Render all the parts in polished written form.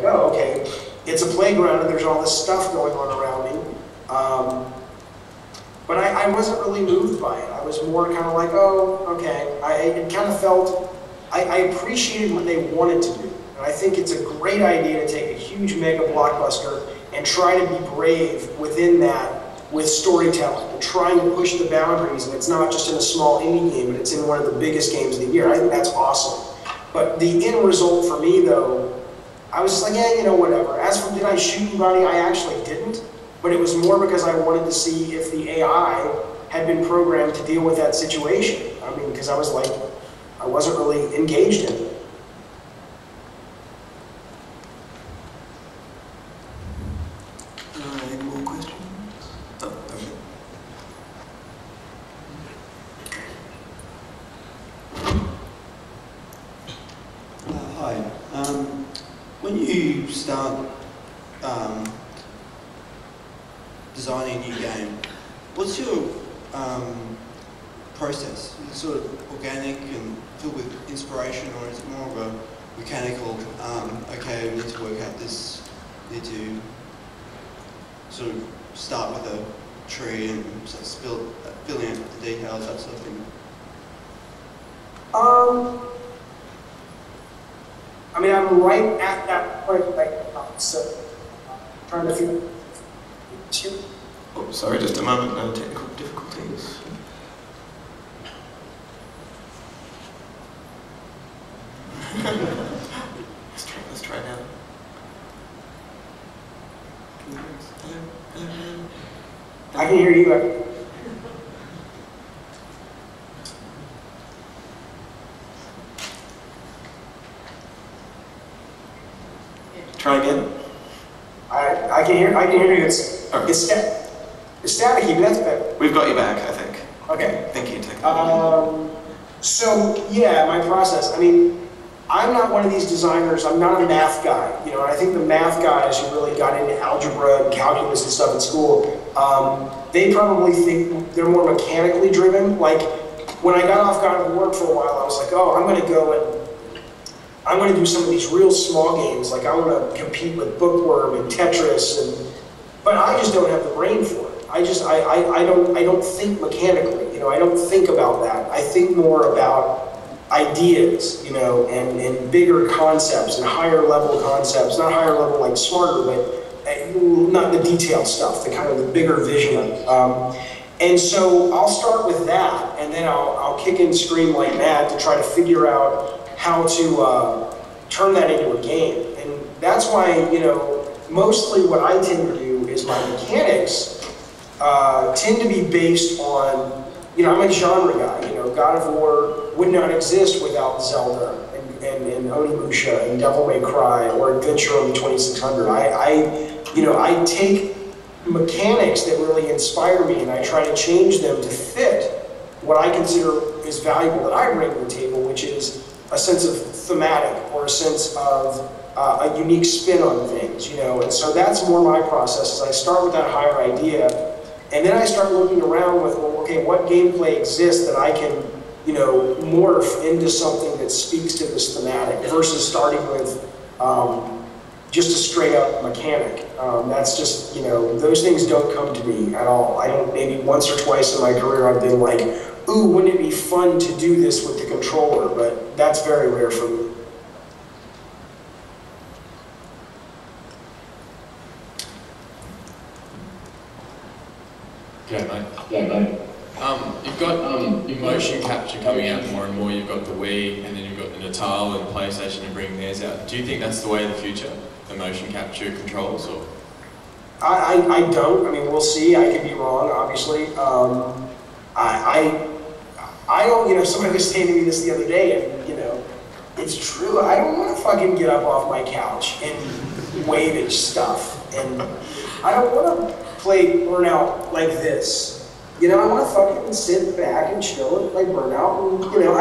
oh, okay, it's a playground and there's all this stuff going on around me. But I wasn't really moved by it. I was more kind of like, oh, okay. It kind of felt, I appreciated what they wanted to do. And I think it's a great idea to take a huge mega blockbuster and try to be brave within that with storytelling and trying to push the boundaries. And it's not just in a small indie game, but it's in one of the biggest games of the year. I think that's awesome. But the end result for me, though, I was just like, yeah, you know, whatever. As for did I shoot anybody, I actually didn't. But it was more because I wanted to see if the AI had been programmed to deal with that situation. I mean, because I was like, I wasn't really engaged in it. Any more questions? Oh, okay. Hi. When you start designing a new game, what's your process? Is it sort of organic and filled with inspiration, or is it more of a mechanical, okay, we need to work out this, need to sort of start with a tree and sort of filling out the details, that sort of thing? I mean, I'm right at that point right now, so trying to figure out. Oh, sorry, just a moment, no technical difficulties. Let's try now. Hello, hello, hello. I can hear you. Try again. I can hear you. It's staticky, but that's better. We've got you back, I think. Okay. Thank you. So yeah, my process. I mean, I'm not one of these designers. I'm not a math guy. You know, and I think the math guys who really got into algebra and calculus and stuff in school, they probably think they're more mechanically driven. Like when I got off God of War for a while, I was like, oh, I'm going to go and I'm going to do some of these real small games. Like I want to compete with Bookworm and Tetris, but I just don't have the brain for it. I don't think mechanically. You know, I don't think about that. I think more about ideas, you know, and bigger concepts and higher level concepts. Not higher level like smarter, but not the detailed stuff. The kind of the bigger vision of it. And so I'll start with that, and then I'll kick and scream like mad to try to figure out how to turn that into a game. And that's why, you know, mostly what I tend to do is my mechanics tend to be based on, you know, I'm a genre guy. You know, God of War would not exist without Zelda and Onimusha and Devil May Cry or Adventure on the 2600. I take mechanics that really inspire me and I try to change them to fit what I consider is valuable that I bring to the table, which is a sense of thematic or a sense of a unique spin on things, you know. And so that's more my process, is I start with that higher idea, and then I start looking around with, well, okay, what gameplay exists that I can, you know, morph into something that speaks to this thematic versus starting with just a straight up mechanic. That's just, you know, those things don't come to me at all. I don't, maybe once or twice in my career I've been like, ooh, wouldn't it be fun to do this with the controller? But that's very rare for me. G'day, mate. You've got your motion capture coming out more and more. You've got the Wii, and then you've got the Natal and PlayStation and bringing theirs out. Do you think that's the way of the future, the motion capture controls, or? I don't. I mean, we'll see. I could be wrong, obviously. I don't, you know, somebody was saying to me this the other day, and, you know, it's true. I don't want to fucking get up off my couch and wave at stuff. And I don't want to play Burnout like this. You know, I want to fucking sit back and chill and play Burnout. And, you know,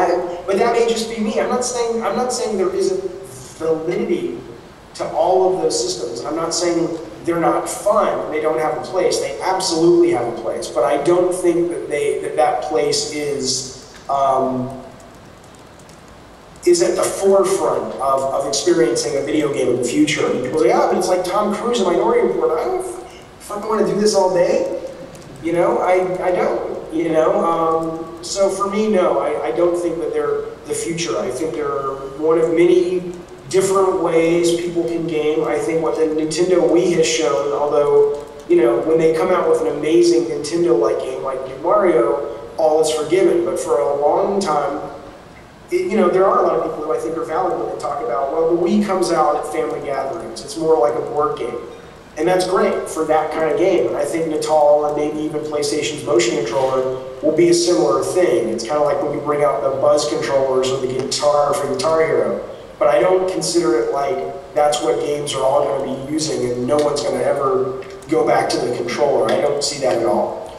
but that may just be me. I'm not saying there isn't validity to all of those systems. I'm not saying they're not fun, they don't have a place. They absolutely have a place, but I don't think that that place is is at the forefront of experiencing a video game in the future. And people say, yeah, but it's like Tom Cruise in Minority Report. I don't fucking want to do this all day. You know, I don't, you know. So for me, no, I don't think that they're the future. I think they're one of many different ways people can game. I think what the Nintendo Wii has shown, although, you know, when they come out with an amazing Nintendo-like game like New Mario, all is forgiven. But for a long time, you know, there are a lot of people who I think are valid when they talk about, well, the Wii comes out at family gatherings. It's more like a board game. And that's great for that kind of game. And I think Natal and maybe even PlayStation's motion controller will be a similar thing. It's kind of like when we bring out the Buzz controllers or the guitar for Guitar Hero. But I don't consider it like that's what games are all going to be using and no one's going to ever go back to the controller. I don't see that at all.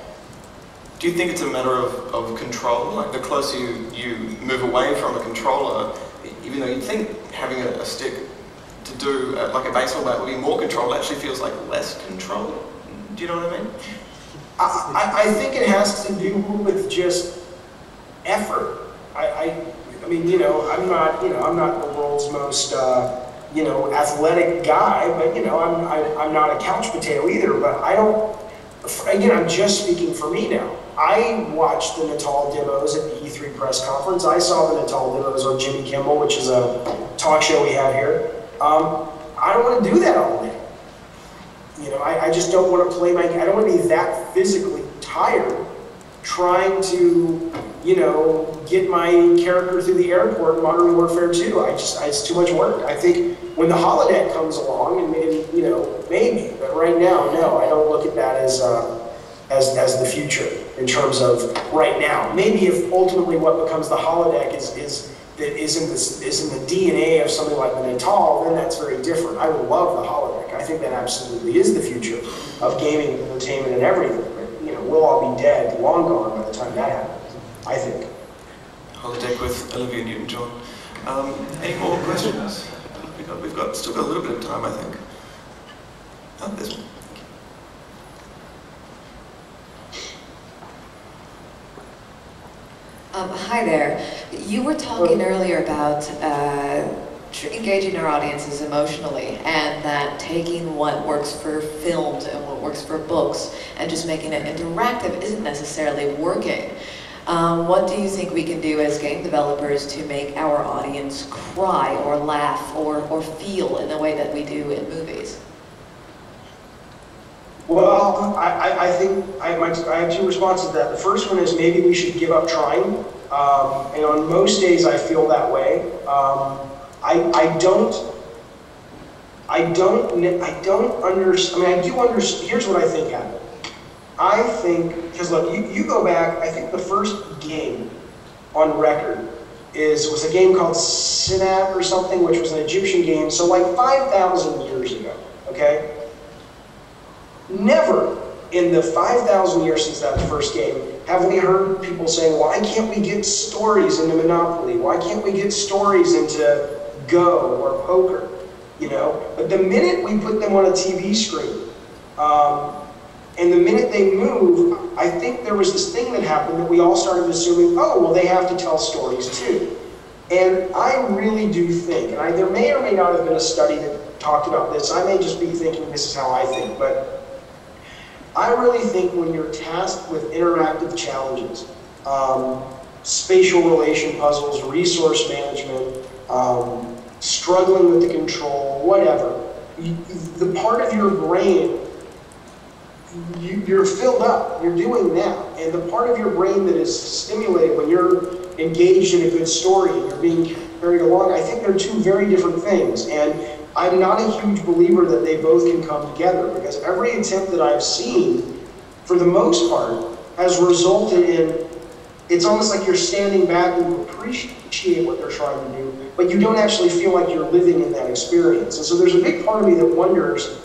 Do you think it's a matter of control? Like the closer you move away from a controller, even though you'd think having a stick to do like a baseball bat would be more control, actually feels like less control? Do you know what I mean? I think it has to do with just effort. I mean, you know, I'm not the world's most, you know, athletic guy, but you know, I'm not a couch potato either. But I don't. Again, I'm just speaking for me now. I watched the Natal demos at the E3 press conference. I saw the Natal demos on Jimmy Kimmel, which is a talk show we have here. I don't want to do that all day. You know, I just don't want to play my game. I don't want to be that physically tired trying to, you know, get my character through the airport in Modern Warfare 2. It's too much work. I think when the holodeck comes along, and maybe, you know, maybe, but right now, no, I don't look at that as the future in terms of right now. Maybe if ultimately what becomes the holodeck is in the DNA of something like the Natal, then that's very different. I love the holodeck. I think that absolutely is the future of gaming and entertainment and everything. But, you know, we'll all be dead, long gone by the time that happens, I think. Holodeck with Olivia Newton-John. Any more questions? We've still got a little bit of time, I think. Oh, there's one. Hi there. You were talking earlier about engaging our audiences emotionally, and that taking what works for films and what works for books and just making it interactive isn't necessarily working. What do you think we can do as game developers to make our audience cry or laugh or feel in the way that we do in movies? Well, I think I have two responses to that. The first one is maybe we should give up trying. And on most days I feel that way. I don't understand. I mean, I do understand. Here's what I think happened. I think, because look, you go back, I think the first game on record was a game called Synap or something, which was an Egyptian game, so like 5,000 years ago, okay? Never in the 5,000 years since that first game have we heard people saying, why can't we get stories into Monopoly? Why can't we get stories into Go or poker? You know, but the minute we put them on a TV screen, and the minute they move, I think there was this thing that happened that we all started assuming, oh, well, they have to tell stories too. And I really do think, and there may or may not have been a study that talked about this, I may just be thinking this is how I think, but I really think when you're tasked with interactive challenges, spatial relation puzzles, resource management, struggling with the control, whatever, the part of your brain, you're filled up, you're doing that. And the part of your brain that is stimulated when you're engaged in a good story and you're being carried along, I think they're two very different things. And I'm not a huge believer that they both can come together, because every attempt that I've seen, for the most part, has resulted in, it's almost like you're standing back and you appreciate what they're trying to do, but you don't actually feel like you're living in that experience. And so there's a big part of me that wonders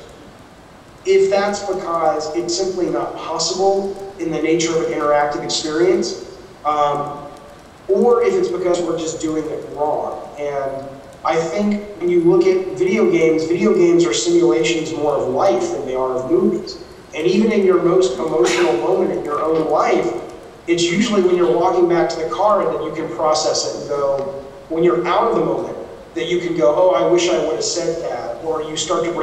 if that's because it's simply not possible in the nature of an interactive experience, or if it's because we're just doing it wrong. And I think when you look at video games are simulations more of life than they are of movies. And even in your most emotional moment in your own life, it's usually when you're walking back to the car and then you can process it and go, when you're out of the moment, that you can go, oh, I wish I would have said that, or you start to bring